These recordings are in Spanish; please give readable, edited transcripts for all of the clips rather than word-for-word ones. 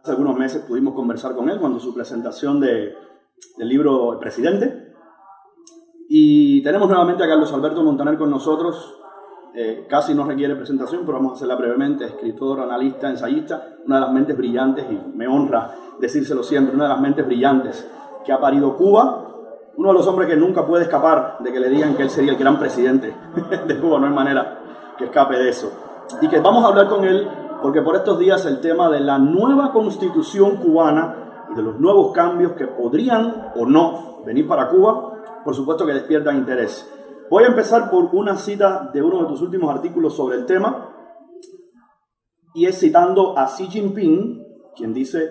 Hace algunos meses pudimos conversar con él cuando su presentación del libro El Presidente. Y tenemos nuevamente a Carlos Alberto Montaner con nosotros. Casi no requiere presentación, pero vamos a hacerla brevemente. Escritor, analista, ensayista, una de las mentes brillantes, y me honra decírselo siempre, una de las mentes brillantes que ha parido Cuba. Uno de los hombres que nunca puede escapar de que le digan que él sería el gran presidente de Cuba. No hay manera que escape de eso. Y que vamos a hablar con él porque por estos días el tema de la nueva constitución cubana y de los nuevos cambios que podrían o no venir para Cuba, por supuesto que despiertan interés. Voy a empezar por una cita de uno de tus últimos artículos sobre el tema, y es citando a Xi Jinping, quien dice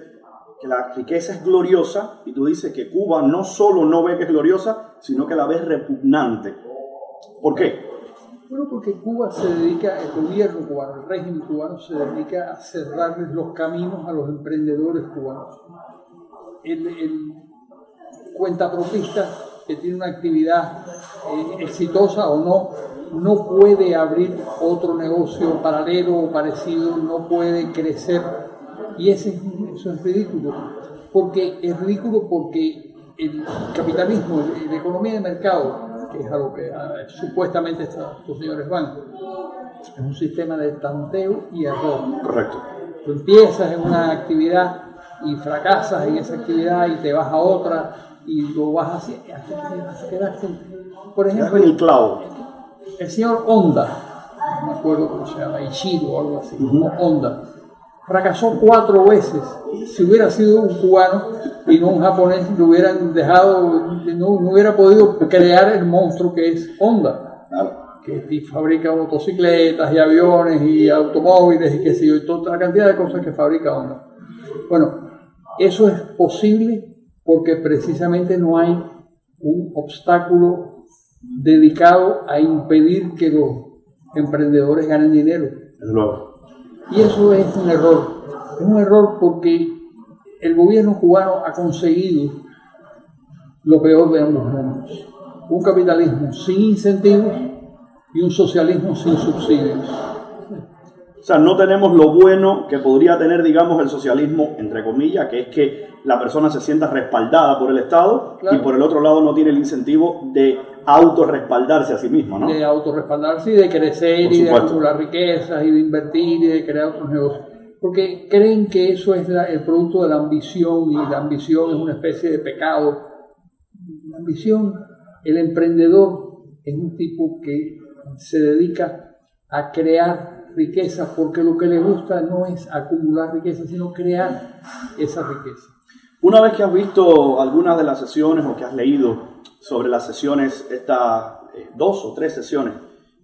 que la riqueza es gloriosa, y tú dices que Cuba no solo no ve que es gloriosa, sino que la ve repugnante. ¿Por qué? Bueno, porque Cuba se dedica, el gobierno cubano, el régimen cubano se dedica a cerrarles los caminos a los emprendedores cubanos. El cuentapropista que tiene una actividad exitosa o no puede abrir otro negocio paralelo o parecido, no puede crecer. Y eso es ridículo. Es ridículo porque el capitalismo, la economía de mercado, que es a lo que supuestamente estos señores van, es un sistema de tanteo y error. Correcto. Tú empiezas en una actividad y fracasas en esa actividad y te vas a otra y lo vas haciendo hasta quedarte. Por ejemplo, el clavo. El señor Honda, no me acuerdo cómo se llama, Ichiro o algo así, Honda, fracasó 4 veces. Si hubiera sido un cubano y no un japonés, lo hubieran dejado, no hubiera podido crear el monstruo que es Honda, que fabrica motocicletas y aviones y automóviles y qué sé yo, y toda la cantidad de cosas que fabrica Honda. Bueno, eso es posible porque precisamente no hay un obstáculo dedicado a impedir que los emprendedores ganen dinero. Y eso es un error. Es un error porque el gobierno cubano ha conseguido lo peor de ambos mundos. Un capitalismo sin incentivos y un socialismo sin subsidios. O sea, no tenemos lo bueno que podría tener, digamos, el socialismo, entre comillas, que es que la persona se sienta respaldada por el Estado, claro, y por el otro lado no tiene el incentivo de autorrespaldarse a sí mismo, ¿no? De autorrespaldarse y de crecer y de acumular riquezas y de invertir y de crear otros negocios. Porque creen que eso es el producto de la ambición, y la ambición es una especie de pecado. La ambición, el emprendedor es un tipo que se dedica a crear riqueza, porque lo que le gusta no es acumular riqueza, sino crear esa riqueza. Una vez que has visto algunas de las sesiones o que has leído sobre las sesiones, estas 2 o 3 sesiones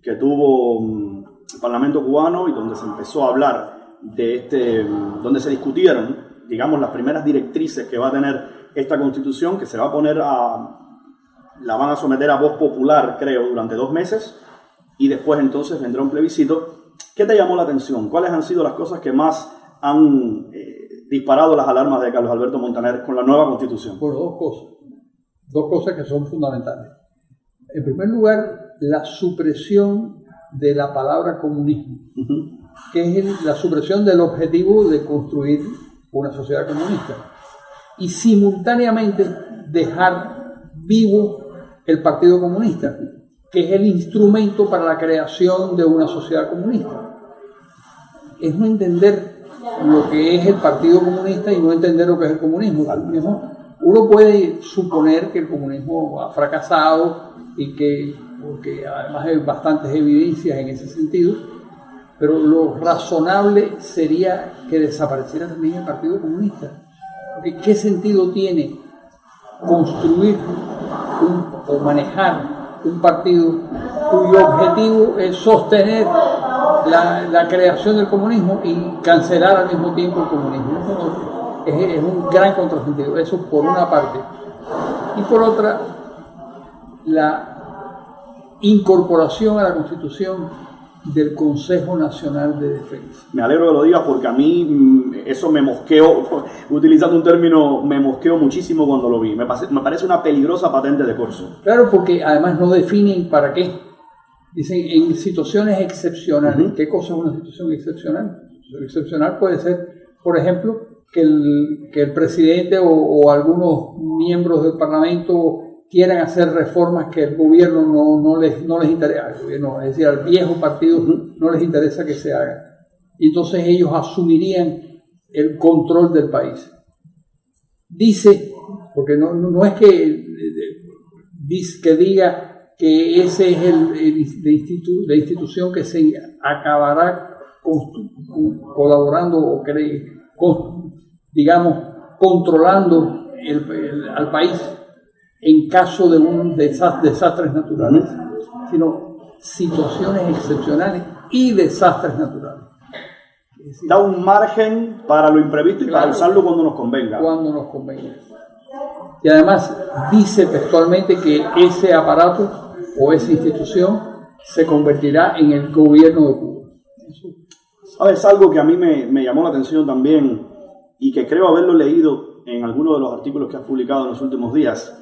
que tuvo el Parlamento cubano y donde se empezó a hablar de donde se discutieron, digamos, las primeras directrices que va a tener esta Constitución, que se va a poner la van a someter a voz popular, creo, durante 2 meses, y después entonces vendrá un plebiscito. ¿Qué te llamó la atención? ¿Cuáles han sido las cosas que más han disparado las alarmas de Carlos Alberto Montaner con la nueva Constitución? Bueno, 2 cosas. 2 cosas que son fundamentales. En primer lugar, la supresión de la palabra comunismo, que es la supresión del objetivo de construir una sociedad comunista, y simultáneamente dejar vivo el Partido Comunista, que es el instrumento para la creación de una sociedad comunista. Es no entender lo que es el Partido Comunista y no entender lo que es el comunismo. Uno puede suponer que el comunismo ha fracasado y porque además hay bastantes evidencias en ese sentido, pero lo razonable sería que desapareciera también el Partido Comunista. Porque ¿qué sentido tiene construir o manejar un partido cuyo objetivo es sostener la creación del comunismo y cancelar al mismo tiempo el comunismo? Es un gran contrasentido. Eso por una parte. Y por otra, la incorporación a la Constitución del Consejo Nacional de Defensa. Me alegro que lo digas porque a mí eso me mosqueó, utilizando un término, me mosqueó muchísimo cuando lo vi. Me parece una peligrosa patente de corso. Claro, porque además no definen para qué. Dicen en situaciones excepcionales. ¿Qué cosa es una situación excepcional? Excepcional puede ser, por ejemplo, que el presidente o algunos miembros del Parlamento quieran hacer reformas que el gobierno no les interesa, es decir, al viejo partido no les interesa que se hagan. Y entonces ellos asumirían el control del país. Dice, porque no es que diga que ese es la institución que se acabará colaborando o digamos, controlando al país en caso de desastres naturales, sino situaciones excepcionales y desastres naturales. Da un margen para lo imprevisto y para usarlo cuando nos convenga. Cuando nos convenga. Y además dice textualmente que ese aparato o esa institución se convertirá en el gobierno de Cuba. ¿Sabes? Algo que a mí me llamó la atención también y que creo haberlo leído en alguno de los artículos que has publicado en los últimos días.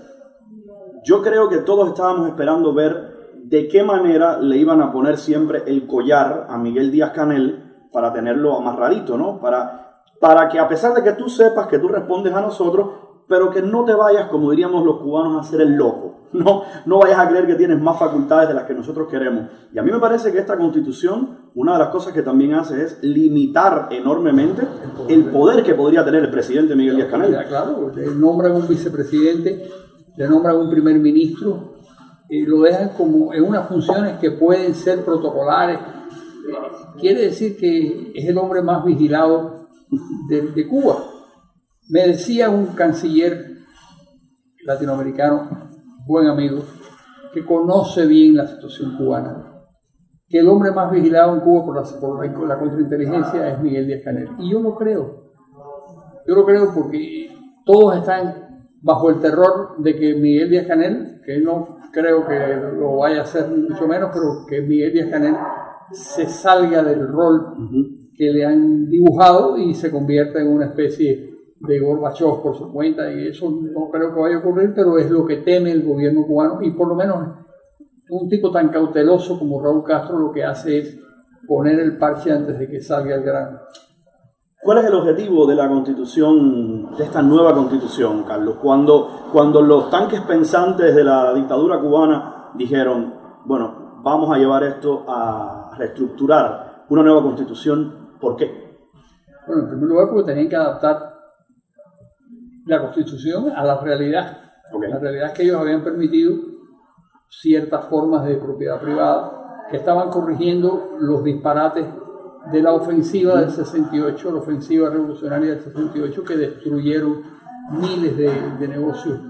Yo creo que todos estábamos esperando ver de qué manera le iban a poner siempre el collar a Miguel Díaz-Canel para tenerlo amarradito, ¿no? Para que a pesar de que tú sepas que tú respondes a nosotros, pero que no te vayas, como diríamos los cubanos, a hacer el loco. No vayas a creer que tienes más facultades de las que nosotros queremos. Y a mí me parece que esta Constitución, una de las cosas que también hace es limitar enormemente el poder que podría tener el presidente Miguel Díaz-Canel. Claro, le nombran un vicepresidente, le nombran un primer ministro, lo dejan como en unas funciones que pueden ser protocolares. Quiere decir que es el hombre más vigilado de Cuba. Me decía un canciller latinoamericano, buen amigo, que conoce bien la situación cubana, que el hombre más vigilado en Cuba por la contrainteligencia es Miguel Díaz-Canel. Y yo lo creo. Yo lo creo porque todos están bajo el terror de que Miguel Díaz-Canel, que no creo que lo vaya a hacer mucho menos, pero que Miguel Díaz-Canel se salga del rol que le han dibujado y se convierta en una especie de Gorbachov por su cuenta, y eso no creo que vaya a ocurrir, pero es lo que teme el gobierno cubano, y por lo menos un tipo tan cauteloso como Raúl Castro lo que hace es poner el parche antes de que salga el grano. ¿Cuál es el objetivo de la Constitución, de esta nueva Constitución, Carlos? Cuando los tanques pensantes de la dictadura cubana dijeron, bueno, vamos a llevar esto a reestructurar una nueva Constitución, ¿por qué? Bueno, en primer lugar porque tenían que adaptar la Constitución a la realidad. Okay. La realidad es que ellos habían permitido ciertas formas de propiedad privada que estaban corrigiendo los disparates de la ofensiva del 68, la ofensiva revolucionaria del 68, que destruyeron miles de negocios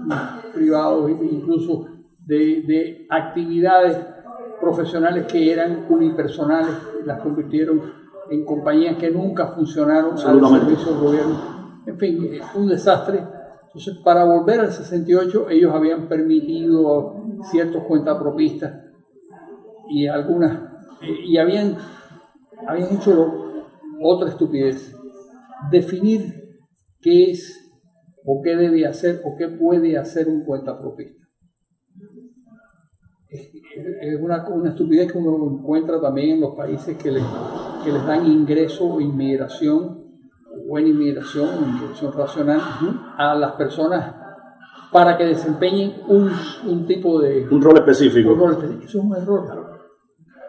privados, incluso de actividades profesionales que eran unipersonales, las convirtieron en compañías que nunca funcionaron al servicio del gobierno. En fin, fue un desastre. Entonces, para volver al 68, ellos habían permitido ciertos cuentapropistas y y habían hecho otra estupidez: definir qué es o qué debe hacer o qué puede hacer un cuentapropista. Es una estupidez que uno encuentra también en los países que les dan ingreso o inmigración, buena inmigración racional a las personas para que desempeñen un tipo de... Un rol específico. Eso es un error.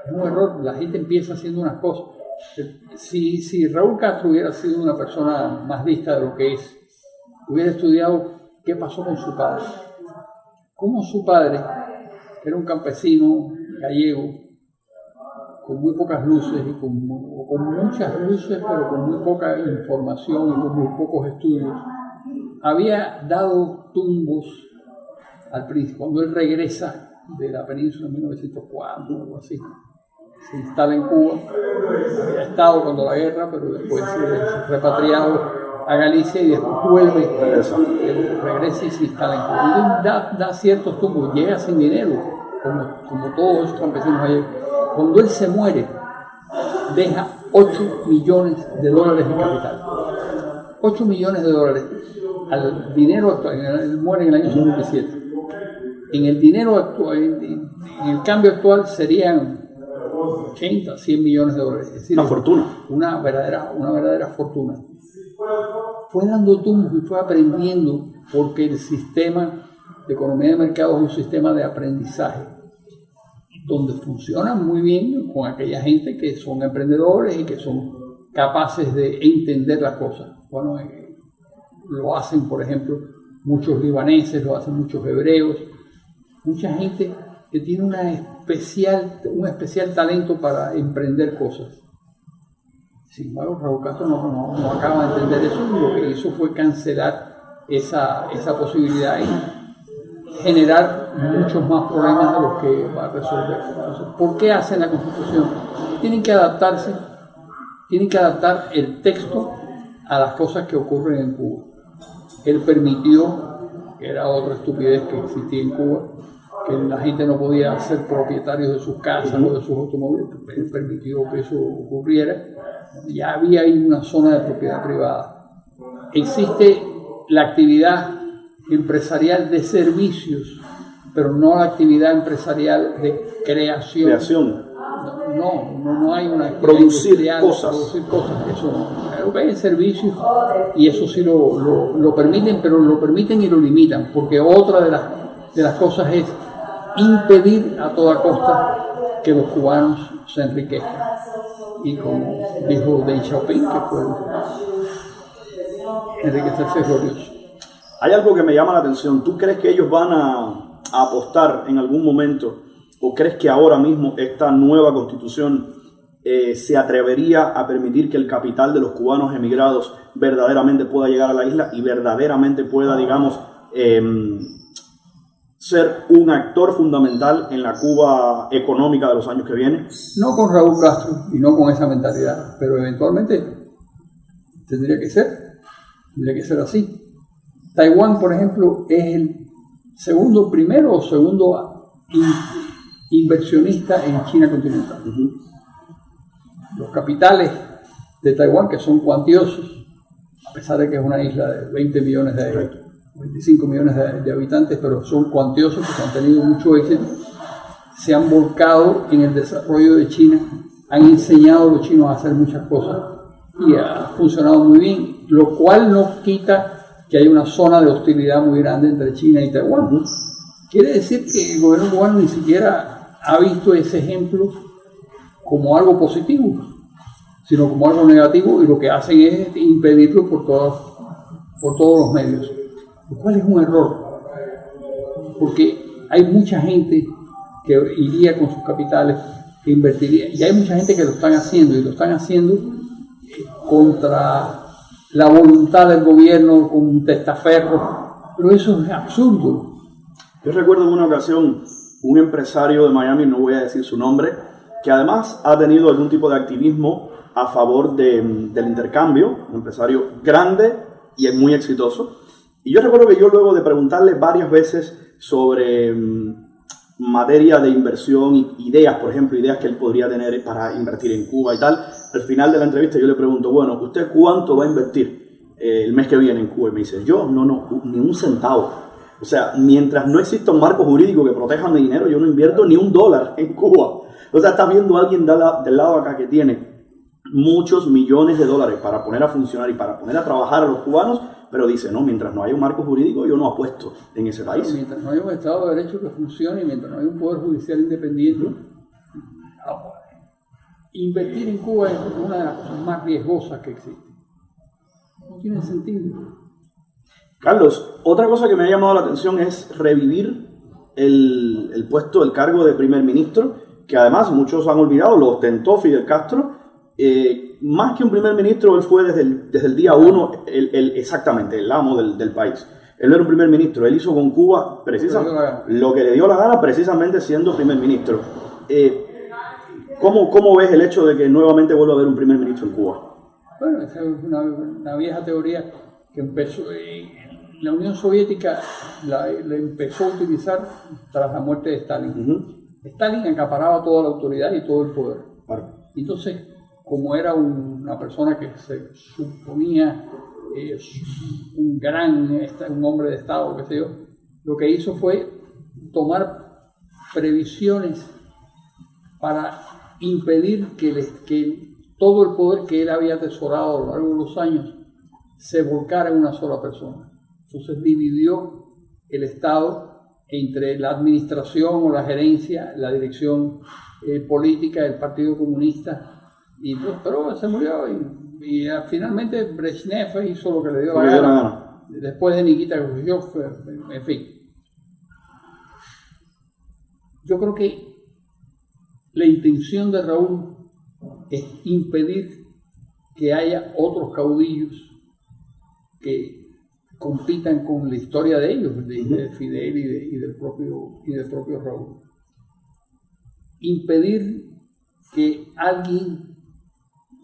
Es un error. La gente empieza haciendo unas cosas. Si Raúl Castro hubiera sido una persona más lista de lo que es, hubiera estudiado qué pasó con su padre. Cómo su padre, que era un campesino gallego, con muy pocas luces y con muchas luces, pero con muy poca información y con muy pocos estudios, había dado tumbos al príncipe. Cuando él regresa de la península en 1904 o algo así, se instala en Cuba, había estado cuando la guerra, pero después se repatriado a Galicia y después vuelve, regresa y se instala en Cuba. Y da ciertos tumbos, llega sin dinero, como todos esos campesinos allá. Cuando él se muere, deja $8 millones en capital. $8 millones. Al dinero actual, él muere en el año 57. En el dinero actual, en el cambio actual serían 80, $100 millones. Es decir, una fortuna. Una verdadera fortuna. fue dando tumbos y fue aprendiendo, porque el sistema de economía de mercado es un sistema de aprendizaje, donde funciona muy bien con aquella gente que son emprendedores y que son capaces de entender las cosas. Bueno, lo hacen, por ejemplo, muchos libaneses, lo hacen muchos hebreos, mucha gente que tiene un especial talento para emprender cosas. Sin embargo, Raúl Castro no acaba de entender eso, y lo que hizo fue cancelar esa posibilidad y generar muchos más problemas de los que va a resolver. Entonces, ¿por qué hacen la Constitución? Tienen que adaptar el texto a las cosas que ocurren en Cuba. Él permitió, que era otra estupidez que existía en Cuba, que la gente no podía ser propietarios de sus casas o de sus automóviles. Él permitió que eso ocurriera. Ya había ahí una zona de propiedad privada. Existe la actividad empresarial de servicios, pero no la actividad empresarial de creación. No hay una actividad producir cosas. Eso no. Lo que hay es servicios, y eso sí lo permiten, pero lo permiten y lo limitan, porque otra de las cosas es impedir a toda costa que los cubanos se enriquezcan. Y como dijo Deng Xiaoping, que fue enriquecerse glorioso. Hay algo que me llama la atención. ¿Tú crees que ellos van a apostar en algún momento, o crees que ahora mismo esta nueva constitución se atrevería a permitir que el capital de los cubanos emigrados verdaderamente pueda llegar a la isla y verdaderamente pueda, digamos, ser un actor fundamental en la Cuba económica de los años que vienen? No con Raúl Castro y no con esa mentalidad, pero eventualmente tendría que ser así. Taiwán, por ejemplo, es el primero o segundo inversionista en China continental. Los capitales de Taiwán, que son cuantiosos, a pesar de que es una isla de 20 millones 25 millones de habitantes, pero son cuantiosos, porque han tenido mucho éxito, se han volcado en el desarrollo de China, han enseñado a los chinos a hacer muchas cosas y ha funcionado muy bien, lo cual no quita que hay una zona de hostilidad muy grande entre China y Taiwán. Quiere decir que el gobierno cubano ni siquiera ha visto ese ejemplo como algo positivo, sino como algo negativo, y lo que hacen es impedirlo por todos los medios, lo cual es un error, porque hay mucha gente que iría con sus capitales, que invertiría, y hay mucha gente que lo están haciendo, y lo están haciendo contra la voluntad del gobierno, con un testaferro, pero eso es absurdo. Yo recuerdo en una ocasión un empresario de Miami, no voy a decir su nombre, que además ha tenido algún tipo de activismo a favor del intercambio, un empresario grande y muy exitoso. Y yo recuerdo que yo, luego de preguntarle varias veces sobre materia de inversión y ideas, por ejemplo, ideas que él podría tener para invertir en Cuba y tal, al final de la entrevista yo le pregunto, bueno, ¿usted cuánto va a invertir el mes que viene en Cuba? Y me dice, yo no, ni un centavo. O sea, mientras no exista un marco jurídico que proteja mi dinero, yo no invierto ni $1 en Cuba. O sea, estás viendo a alguien del lado acá que tiene muchos millones de dólares para poner a funcionar y para poner a trabajar a los cubanos, pero dice, no, mientras no haya un marco jurídico, yo no apuesto en ese país. Mientras no haya un Estado de Derecho que funcione, y mientras no haya un Poder Judicial independiente, invertir en Cuba es una de las cosas más riesgosas que existen. No tiene sentido. Carlos, otra cosa que me ha llamado la atención es revivir el puesto, el cargo de primer ministro, que además muchos han olvidado, lo ostentó Fidel Castro. Más que un primer ministro, él fue desde el día 1 exactamente el amo del país. Él no era un primer ministro, él hizo con Cuba lo que le dio la gana, precisamente siendo primer ministro. ¿Cómo ves el hecho de que nuevamente vuelva a haber un primer ministro en Cuba? Bueno, esa es una vieja teoría que empezó la Unión Soviética, la empezó a utilizar tras la muerte de Stalin. Stalin acaparaba toda la autoridad y todo el poder. Entonces, como era una persona que se suponía un hombre de Estado, qué sé yo, lo que hizo fue tomar previsiones para impedir que todo el poder que él había atesorado a lo largo de los años se volcara en una sola persona. Entonces dividió el Estado entre la administración o la gerencia, la dirección política del Partido Comunista, pero se murió y finalmente Brezhnev hizo lo que le dio la gana, después de Nikita Khrushchev, en fin. Yo creo que la intención de Raúl es impedir que haya otros caudillos que compitan con la historia de ellos, de Fidel y del propio Raúl. Impedir que alguien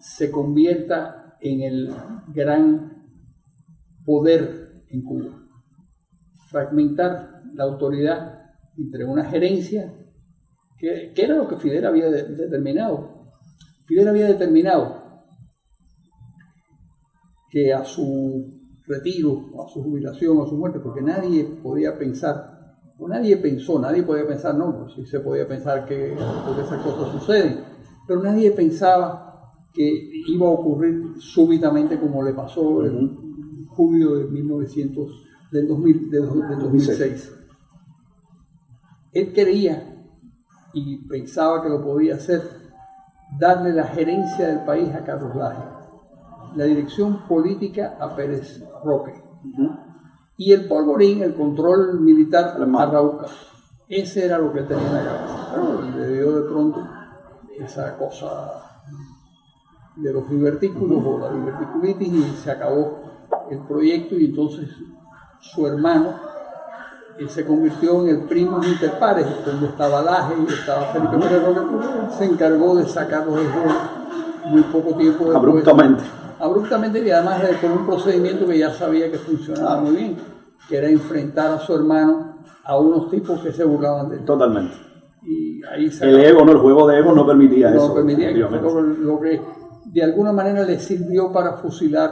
se convierta en el gran poder en Cuba. Fragmentar la autoridad entre una gerencia, que era lo que Fidel había determinado. Fidel había determinado que a su retiro, a su jubilación, a su muerte, porque nadie podía pensar, nadie podía pensar, no, pues sí se podía pensar que porque esas cosas suceden, pero nadie pensaba que iba a ocurrir súbitamente como le pasó en julio de 2006. Él quería y pensaba que lo podía hacer, darle la gerencia del país a Carlos Laje, la dirección política a Pérez Roque y el polvorín, el control militar a Raúl Castro. Ese era lo que él tenía en la cabeza. Pero le dio de pronto esa cosa de los divertículos o la diverticulitis y se acabó el proyecto, y entonces su hermano se convirtió en el primus inter pares, donde estaba Laje y estaba Felipe Pérez Roque. Se encargó de sacarlos del juego muy poco tiempo después. Abruptamente, y además con un procedimiento que ya sabía que funcionaba muy bien, que era enfrentar a su hermano a unos tipos que se burlaban de él. Totalmente. Y ahí el juego de ego no permitía eso. No permitía, que fue lo que de alguna manera le sirvió para fusilar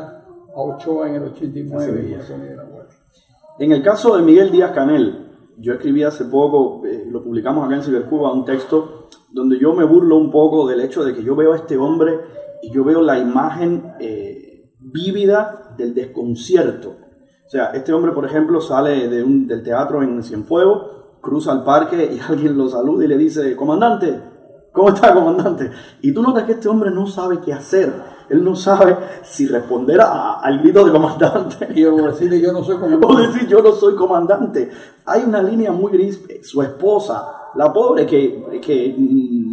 a Ochoa en el 89 y a Tony de la Guardia. En el caso de Miguel Díaz-Canel, yo escribí hace poco, lo publicamos acá en Cibercuba, un texto donde yo me burlo un poco del hecho de que yo veo a este hombre y yo veo la imagen vívida del desconcierto. O sea, este hombre, por ejemplo, sale del teatro en Cienfuegos, cruza el parque y alguien lo saluda y le dice: comandante, ¿cómo está, comandante? Y tú notas que este hombre no sabe qué hacer. Él no sabe si responder al grito de comandante. Y o decirle yo no soy comandante. O decir yo no soy comandante. Hay una línea muy gris. Su esposa, la pobre, que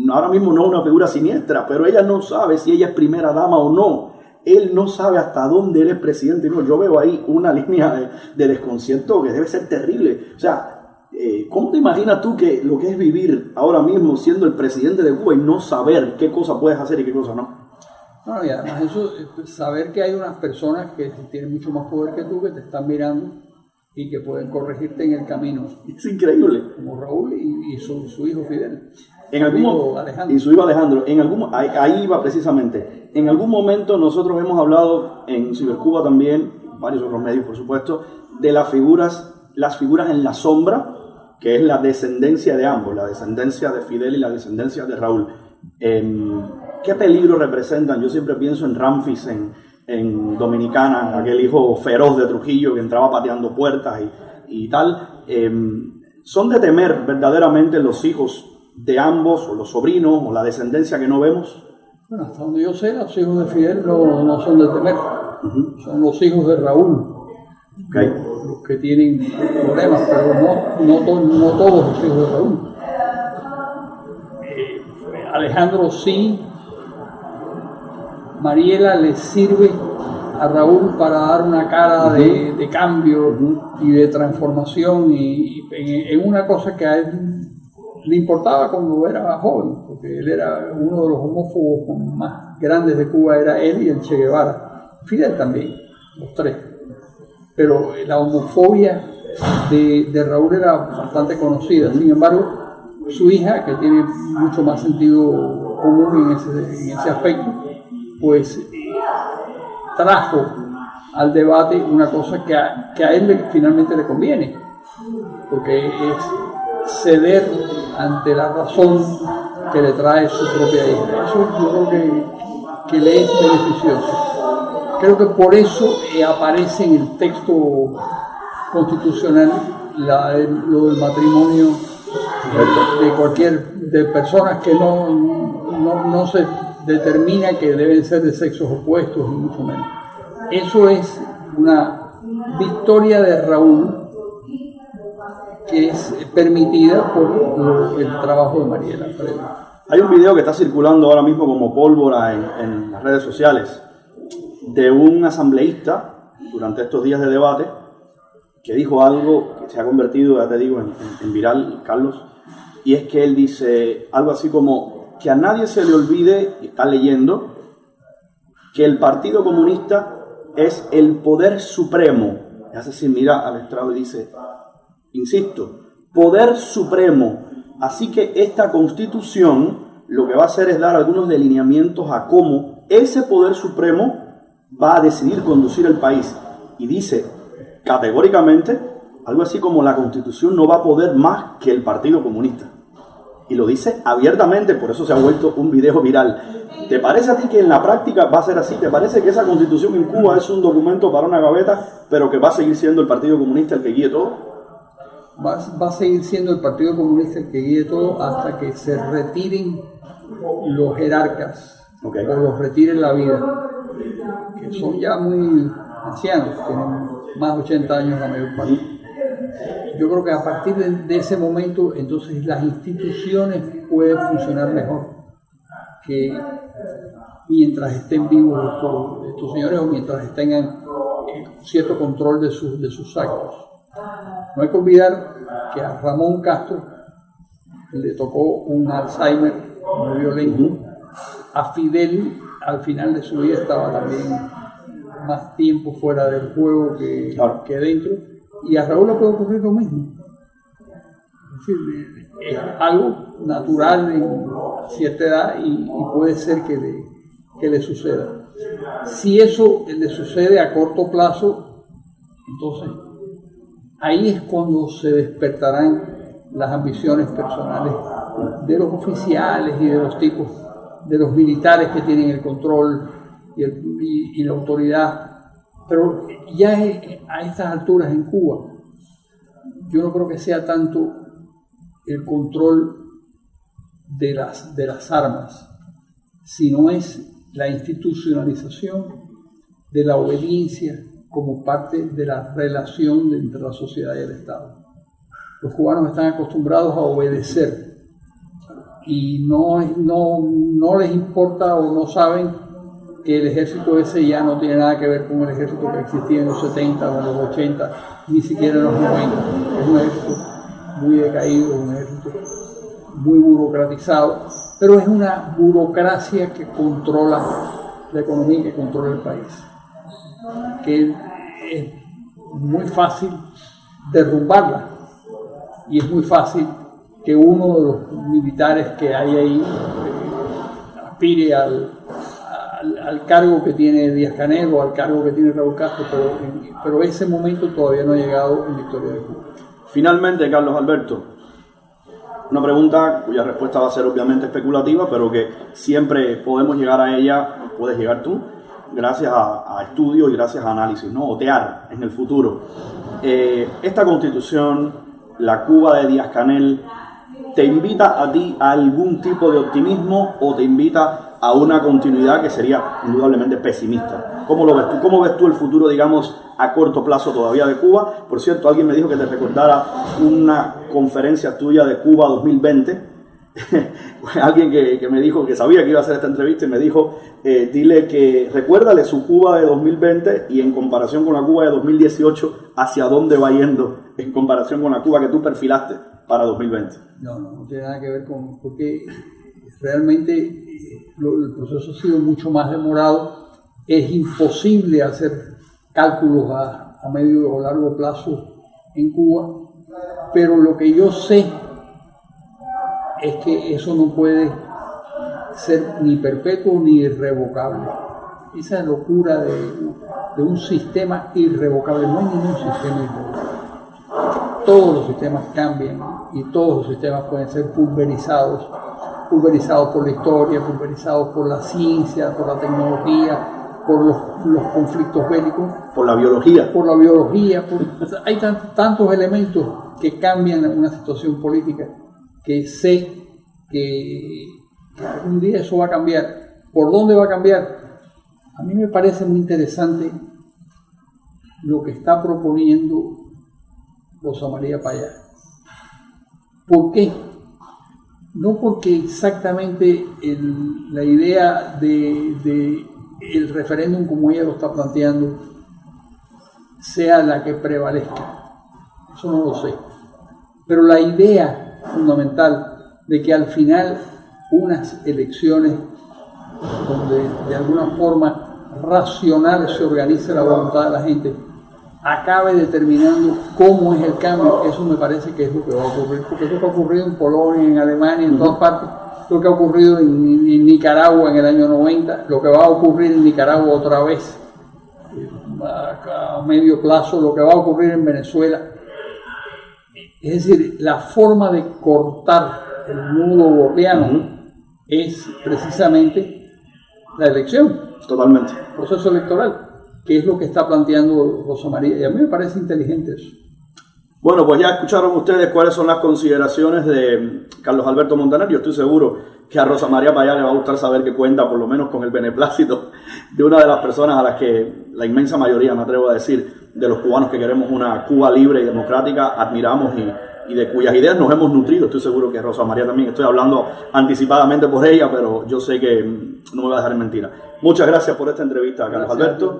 ahora mismo no es una figura siniestra, pero ella no sabe si ella es primera dama o no. Él no sabe hasta dónde él es presidente. No, yo veo ahí una línea de desconcierto que debe ser terrible. O sea, ¿cómo te imaginas tú que lo que es vivir ahora mismo siendo el presidente de Cuba y no saber qué cosa puedes hacer y qué cosa no? Bueno, y además eso, saber que hay unas personas que tienen mucho más poder que tú, que te están mirando y que pueden corregirte en el camino. Es increíble. Como Raúl y su hijo Fidel. Y su hijo Alejandro. Ahí va precisamente. En algún momento nosotros hemos hablado en Cibercuba también, varios otros medios por supuesto, de las figuras en la sombra, que es la descendencia de ambos, la descendencia de Fidel y la descendencia de Raúl. ¿Qué peligro representan? Yo siempre pienso en Ramfis en Dominicana, aquel hijo feroz de Trujillo que entraba pateando puertas y tal. ¿Son de temer verdaderamente los hijos de ambos, o los sobrinos, o la descendencia que no vemos? Bueno, hasta donde yo sé, los hijos de Fidel no son de temer. Son los hijos de Raúl. Okay. Los que tienen problemas, pero no todos los hijos de Raúl. Alejandro sí. Mariela le sirve a Raúl para dar una cara de cambio y de transformación y en una cosa que a él le importaba cuando era joven, porque él era uno de los homófobos más grandes de Cuba, era él y el Che Guevara. Fidel también, los tres. Pero la homofobia de Raúl era bastante conocida. Sin embargo, su hija, que tiene mucho más sentido común en ese aspecto, pues trajo al debate una cosa que a él finalmente le conviene, porque es ceder ante la razón que le trae su propia hija. Eso yo creo que le es beneficioso. Creo que por eso aparece en el texto constitucional lo del matrimonio de personas que no se determina que deben ser de sexos opuestos, ni mucho menos. Eso es una victoria de Raúl que es permitida por el trabajo de Mariela Freire. Hay un video que está circulando ahora mismo como pólvora en las redes sociales de un asambleísta durante estos días de debate que dijo algo que se ha convertido, ya te digo, en viral, Carlos, y es que él dice algo así como que a nadie se le olvide, y está leyendo, que el Partido Comunista es el poder supremo. Y hace así, mira al estrado y dice, insisto, poder supremo. Así que esta Constitución lo que va a hacer es dar algunos delineamientos a cómo ese poder supremo va a decidir conducir el país. Y dice categóricamente algo así como la Constitución no va a poder más que el Partido Comunista. Y lo dice abiertamente, por eso se ha vuelto un video viral. ¿Te parece a ti que en la práctica va a ser así? ¿Te parece que esa Constitución en Cuba es un documento para una gaveta, pero que va a seguir siendo el Partido Comunista el que guíe todo? Va a seguir siendo el Partido Comunista el que guíe todo hasta que se retiren los jerarcas, o los retiren la vida, que son ya muy ancianos, tienen más de 80 años la mayor parte. Yo creo que a partir de ese momento, entonces las instituciones pueden funcionar mejor que mientras estén vivos estos señores o mientras tengan cierto control de sus actos. No hay que olvidar que a Ramón Castro le tocó un Alzheimer muy violento. A Fidel, al final de su vida, estaba también más tiempo fuera del juego que dentro. Y a Raúl le puede ocurrir lo mismo. Es decir, es algo natural en cierta edad y puede ser que le suceda. Si eso le sucede a corto plazo, entonces ahí es cuando se despertarán las ambiciones personales de los oficiales y de los tipos, de los militares que tienen el control y la autoridad. Pero ya a estas alturas en Cuba, yo no creo que sea tanto el control de las armas, sino es la institucionalización de la obediencia como parte de la relación entre la sociedad y el Estado. Los cubanos están acostumbrados a obedecer y no les importa o no saben que el ejército ese ya no tiene nada que ver con el ejército que existía en los 70 o en los 80, ni siquiera en los 90. Es un ejército muy decaído, un ejército muy burocratizado, pero es una burocracia que controla la economía y que controla el país, que es muy fácil derrumbarla y es muy fácil que uno de los militares que hay ahí aspire al cargo que tiene Díaz-Canel o al cargo que tiene Raúl Castro, pero ese momento todavía no ha llegado en la historia de Cuba. Finalmente, Carlos Alberto, una pregunta cuya respuesta va a ser obviamente especulativa, pero que siempre podemos llegar a ella, puedes llegar tú, gracias a estudios y gracias a análisis, ¿no? Otear en el futuro. Esta Constitución, la Cuba de Díaz-Canel, ¿te invita a ti a algún tipo de optimismo o te invita a una continuidad que sería indudablemente pesimista? ¿Cómo lo ves tú? ¿Cómo ves tú el futuro, digamos, a corto plazo todavía de Cuba? Por cierto, alguien me dijo que te recordara una conferencia tuya de Cuba 2020. Alguien que me dijo que sabía que iba a hacer esta entrevista y me dijo, recuérdale su Cuba de 2020 y en comparación con la Cuba de 2018, hacia dónde va yendo en comparación con la Cuba que tú perfilaste para 2020. No tiene nada que ver porque realmente el proceso ha sido mucho más demorado. Es imposible hacer cálculos a medio o largo plazo en Cuba, pero lo que yo sé es que eso no puede ser ni perpetuo ni irrevocable. Esa locura de un sistema irrevocable, no hay ningún sistema irrevocable. Todos los sistemas cambian y todos los sistemas pueden ser pulverizados por la historia, pulverizados por la ciencia, por la tecnología, por los conflictos bélicos, por la biología. por la biología, hay tantos elementos que cambian una situación política que sé que algún día eso va a cambiar. ¿Por dónde va a cambiar? A mí me parece muy interesante lo que está proponiendo Rosa María Payá. ¿Por qué? No porque exactamente la idea de el referéndum como ella lo está planteando sea la que prevalezca. Eso no lo sé. Pero la idea fundamental de que al final unas elecciones donde de alguna forma racional se organice la voluntad de la gente acabe determinando cómo es el cambio, eso me parece que es lo que va a ocurrir, porque eso que ha ocurrido en Polonia, en Alemania, en todas partes, lo que ha ocurrido en Nicaragua en el año 90, lo que va a ocurrir en Nicaragua otra vez a medio plazo, lo que va a ocurrir en Venezuela. Es decir, la forma de cortar el nudo gordiano es precisamente la elección. Totalmente. El proceso electoral, que es lo que está planteando Rosa María, y a mí me parece inteligente eso. Bueno, pues ya escucharon ustedes cuáles son las consideraciones de Carlos Alberto Montaner. Yo estoy seguro que a Rosa María Payá le va a gustar saber que cuenta por lo menos con el beneplácito de una de las personas a las que la inmensa mayoría, me atrevo a decir, de los cubanos que queremos una Cuba libre y democrática, admiramos y de cuyas ideas nos hemos nutrido. Estoy seguro que Rosa María también. Estoy hablando anticipadamente por ella, pero yo sé que no me va a dejar en mentira. Muchas gracias por esta entrevista, Carlos Alberto.